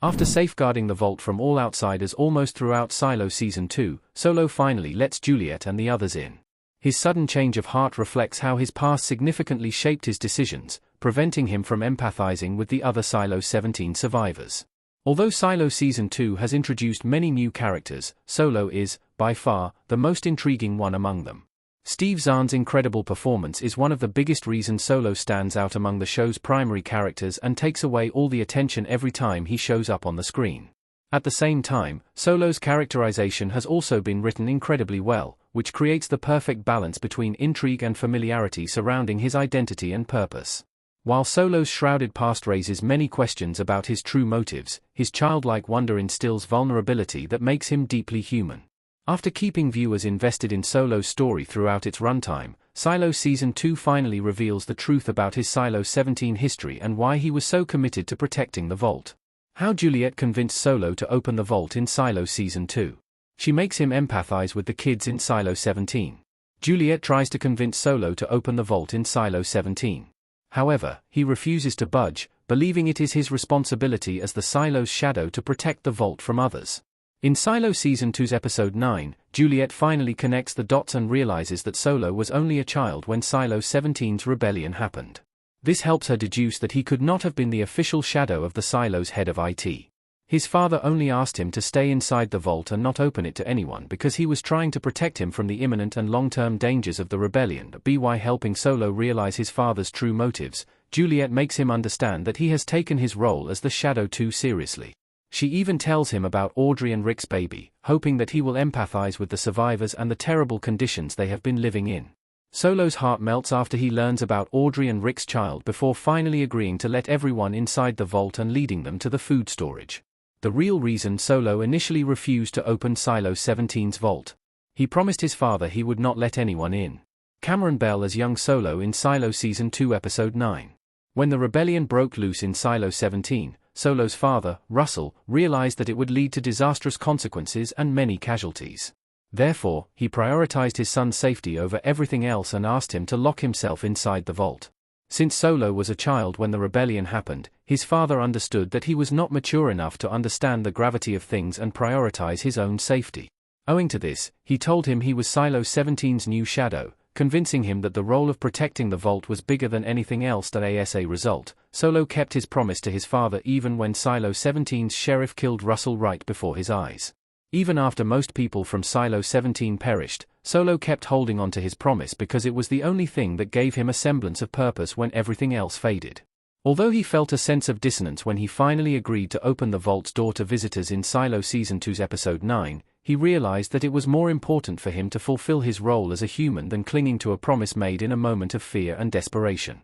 After safeguarding the vault from all outsiders almost throughout Silo Season 2, Solo finally lets Juliette and the others in. His sudden change of heart reflects how his past significantly shaped his decisions, preventing him from empathizing with the other Silo 17 survivors. Although Silo Season 2 has introduced many new characters, Solo is, by far, the most intriguing one among them. Steve Zahn's incredible performance is one of the biggest reasons Solo stands out among the show's primary characters and takes away all the attention every time he shows up on the screen. At the same time, Solo's characterization has also been written incredibly well, which creates the perfect balance between intrigue and familiarity surrounding his identity and purpose. While Solo's shrouded past raises many questions about his true motives, his childlike wonder instills vulnerability that makes him deeply human. After keeping viewers invested in Solo's story throughout its runtime, Silo Season 2 finally reveals the truth about his Silo 17 history and why he was so committed to protecting the vault. How Juliette convinced Solo to open the vault in Silo Season 2. She makes him empathize with the kids in Silo 17. Juliette tries to convince Solo to open the vault in Silo 17. However, he refuses to budge, believing it is his responsibility as the Silo's shadow to protect the vault from others. In Silo Season 2's Episode 9, Juliette finally connects the dots and realizes that Solo was only a child when Silo 17's rebellion happened. This helps her deduce that he could not have been the official shadow of the Silo's head of IT. His father only asked him to stay inside the vault and not open it to anyone because he was trying to protect him from the imminent and long-term dangers of the rebellion. By helping Solo realize his father's true motives, Juliette makes him understand that he has taken his role as the shadow too seriously. She even tells him about Audrey and Rick's baby, hoping that he will empathize with the survivors and the terrible conditions they have been living in. Solo's heart melts after he learns about Audrey and Rick's child before finally agreeing to let everyone inside the vault and leading them to the food storage. The real reason Solo initially refused to open Silo 17's vault. He promised his father he would not let anyone in. Cameron Bell as young Solo in Silo Season 2 Episode 9. When the rebellion broke loose in Silo 17, Solo's father, Russell, realized that it would lead to disastrous consequences and many casualties. Therefore, he prioritized his son's safety over everything else and asked him to lock himself inside the vault. Since Solo was a child when the rebellion happened, his father understood that he was not mature enough to understand the gravity of things and prioritize his own safety. Owing to this, he told him he was Silo 17's new shadow, convincing him that the role of protecting the vault was bigger than anything else. As a result, Solo kept his promise to his father even when Silo 17's sheriff killed Russell right before his eyes. Even after most people from Silo 17 perished, Solo kept holding on to his promise because it was the only thing that gave him a semblance of purpose when everything else faded. Although he felt a sense of dissonance when he finally agreed to open the vault's door to visitors in Silo Season 2's Episode 9, he realized that it was more important for him to fulfill his role as a human than clinging to a promise made in a moment of fear and desperation.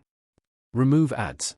Remove ads.